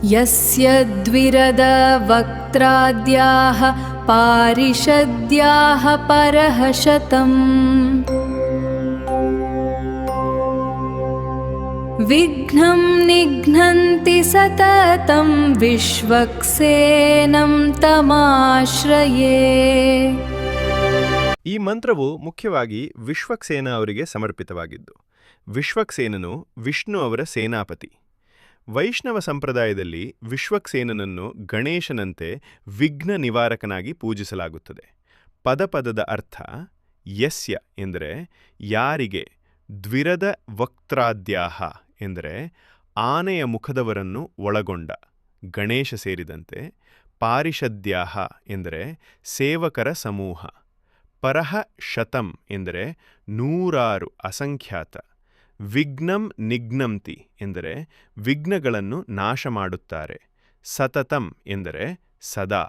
ಯಸ್ಯ ದ್ವಿರದ ವಕ್ತ್ರಾದ್ಯಾಃ ಪಾರಿಷದ್ಯಾಃ ಪರಃ ಶತಂ ವಿಘ್ನಂ ನಿಘ್ನಂತಿ ಸತತಂ ವಿಶ್ವಕ್ಸೇನಂ ತಮಾಶ್ರಯೇ. ಈ ಮಂತ್ರವು ಮುಖ್ಯವಾಗಿ ವಿಶ್ವಕ್ಸೇನ ಅವರಿಗೆ ಸಮರ್ಪಿತವಾಗಿದ್ದು, ವಿಶ್ವಕ್ಸೇನನು ವಿಷ್ಣು ಅವರ ಸೇನಾಪತಿ. ವೈಷ್ಣವ ಸಂಪ್ರದಾಯದಲ್ಲಿ ವಿಶ್ವಕ್ಸೇನನನ್ನು ಗಣೇಶನಂತೆ ವಿಘ್ನ ನಿವಾರಕನಾಗಿ ಪೂಜಿಸಲಾಗುತ್ತದೆ. ಪದಪದದ ಅರ್ಥ ಯಸ್ಯ ಎಂದರೆ ಯಾರಿಗೆ, ದ್ವಿರದ ವಕ್ತ್ರಾದ್ಯಾಹ ಎಂದರೆ ಆನೆಯ ಮುಖದವರನ್ನು ಒಳಗೊಂಡ ಗಣೇಶ ಸೇರಿದಂತೆ, ಪಾರಿಷದ್ಯಾಹ ಎಂದರೆ ಸೇವಕರ ಸಮೂಹ, ಪರಹ ಶತಂ ಎಂದರೆ ನೂರಾರು ಅಸಂಖ್ಯಾತ, ವಿಘ್ನಂ ನಿಘ್ನಂತಿ ಎಂದರೆ ವಿಘ್ನಗಳನ್ನು ನಾಶ ಮಾಡುತ್ತಾರೆ, ಸತತಂ ಎಂದರೆ ಸದಾ,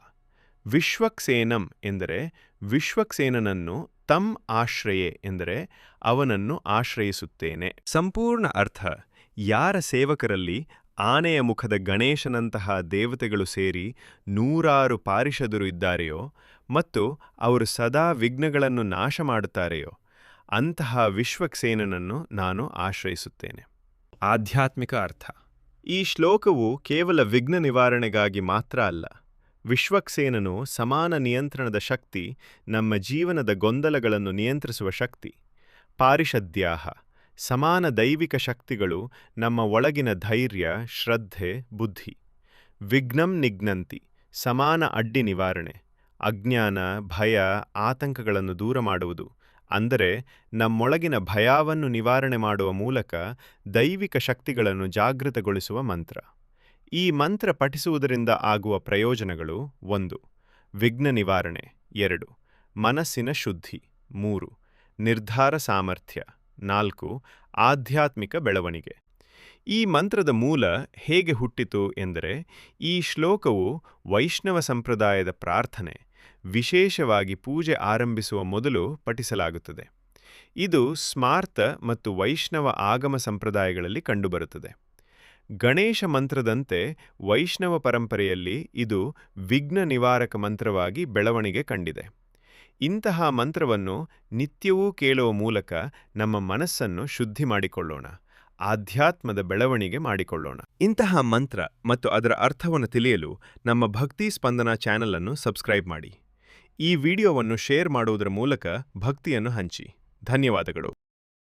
ವಿಶ್ವಕ್ಸೇನಂ ಎಂದರೆ ವಿಶ್ವಕ್ಸೇನನನ್ನು ತಂ ಆಶ್ರಯೆ ಎಂದರೆ ಅವನನ್ನು ಆಶ್ರಯಿಸುತ್ತೇನೆ. ಸಂಪೂರ್ಣ ಅರ್ಥ ಯಾರ ಸೇವಕರಲ್ಲಿ ಆನೆಯ ಮುಖದ ಗಣೇಶನಂತಹ ದೇವತೆಗಳು ಸೇರಿ ನೂರಾರು ಪಾರಿಷದರು ಇದ್ದಾರೆಯೋ ಮತ್ತು ಅವರು ಸದಾ ವಿಘ್ನಗಳನ್ನು ನಾಶ ಮಾಡುತ್ತಾರೆಯೋ ಅಂತಹ ವಿಶ್ವಕ್ಸೇನನನ್ನು ನಾನು ಆಶ್ರಯಿಸುತ್ತೇನೆ. ಆಧ್ಯಾತ್ಮಿಕ ಅರ್ಥ. ಈ ಶ್ಲೋಕವು ಕೇವಲ ವಿಘ್ನ ನಿವಾರಣೆಗಾಗಿ ಮಾತ್ರ ಅಲ್ಲ. ವಿಶ್ವಕ್ಸೇನನು ಸಮಾನ ನಿಯಂತ್ರಣದ ಶಕ್ತಿ, ನಮ್ಮ ಜೀವನದ ಗೊಂದಲಗಳನ್ನು ನಿಯಂತ್ರಿಸುವ ಶಕ್ತಿ. ಪಾರಿಷದ್ಯಾಹ ಸಮಾನ ದೈವಿಕ ಶಕ್ತಿಗಳು ನಮ್ಮ ಒಳಗಿನ ಧೈರ್ಯ, ಶ್ರದ್ಧೆ, ಬುದ್ಧಿ. ವಿಘ್ನಂ ನಿಘ್ನಂತಿ ಸಮಾನ ಅಡ್ಡಿ ನಿವಾರಣೆ, ಅಜ್ಞಾನ, ಭಯ, ಆತಂಕಗಳನ್ನು ದೂರ ಮಾಡುವುದು. ಅಂದರೆ ನಮ್ಮೊಳಗಿನ ಭಯವನ್ನು ನಿವಾರಣೆ ಮಾಡುವ ಮೂಲಕ ದೈವಿಕ ಶಕ್ತಿಗಳನ್ನು ಜಾಗೃತಗೊಳಿಸುವ ಮಂತ್ರ. ಈ ಮಂತ್ರ ಪಠಿಸುವುದರಿಂದ ಆಗುವ ಪ್ರಯೋಜನಗಳು: 1. ವಿಘ್ನ ನಿವಾರಣೆ. 2. ಮನಸ್ಸಿನ ಶುದ್ಧಿ. 3. ನಿರ್ಧಾರ ಸಾಮರ್ಥ್ಯ. 4. ಆಧ್ಯಾತ್ಮಿಕ ಬೆಳವಣಿಗೆ. ಈ ಮಂತ್ರದ ಮೂಲ ಹೇಗೆ ಹುಟ್ಟಿತು ಎಂದರೆ, ಈ ಶ್ಲೋಕವು ವೈಷ್ಣವ ಸಂಪ್ರದಾಯದ ಪ್ರಾರ್ಥನೆ, ವಿಶೇಷವಾಗಿ ಪೂಜೆ ಆರಂಭಿಸುವ ಮೊದಲು ಪಠಿಸಲಾಗುತ್ತದೆ. ಇದು ಸ್ಮಾರ್ತ ಮತ್ತು ವೈಷ್ಣವ ಆಗಮ ಸಂಪ್ರದಾಯಗಳಲ್ಲಿ ಕಂಡುಬರುತ್ತದೆ. ಗಣೇಶ ಮಂತ್ರದಂತೆ ವೈಷ್ಣವ ಪರಂಪರೆಯಲ್ಲಿ ಇದು ವಿಘ್ನ ನಿವಾರಕ ಮಂತ್ರವಾಗಿ ಬೆಳವಣಿಗೆ ಕಂಡಿದೆ. ಇಂತಹ ಮಂತ್ರವನ್ನು ನಿತ್ಯವೂ ಕೇಳುವ ಮೂಲಕ ನಮ್ಮ ಮನಸ್ಸನ್ನು ಶುದ್ಧಿ ಮಾಡಿಕೊಳ್ಳೋಣ, ಆಧ್ಯಾತ್ಮದ ಬೆಳವಣಿಗೆ ಮಾಡಿಕೊಳ್ಳೋಣ. ಇಂತಹ ಮಂತ್ರ ಮತ್ತು ಅದರ ಅರ್ಥವನ್ನು ತಿಳಿಯಲು ನಮ್ಮ ಭಕ್ತಿ ಸ್ಪಂದನ ಚಾನೆಲ್ ಅನ್ನು ಸಬ್ಸ್ಕ್ರೈಬ್ ಮಾಡಿ. ಈ ವಿಡಿಯೋವನ್ನು ಶೇರ್ ಮಾಡುವುದರ ಮೂಲಕ ಭಕ್ತಿಯನ್ನು ಹಂಚಿ. ಧನ್ಯವಾದಗಳು.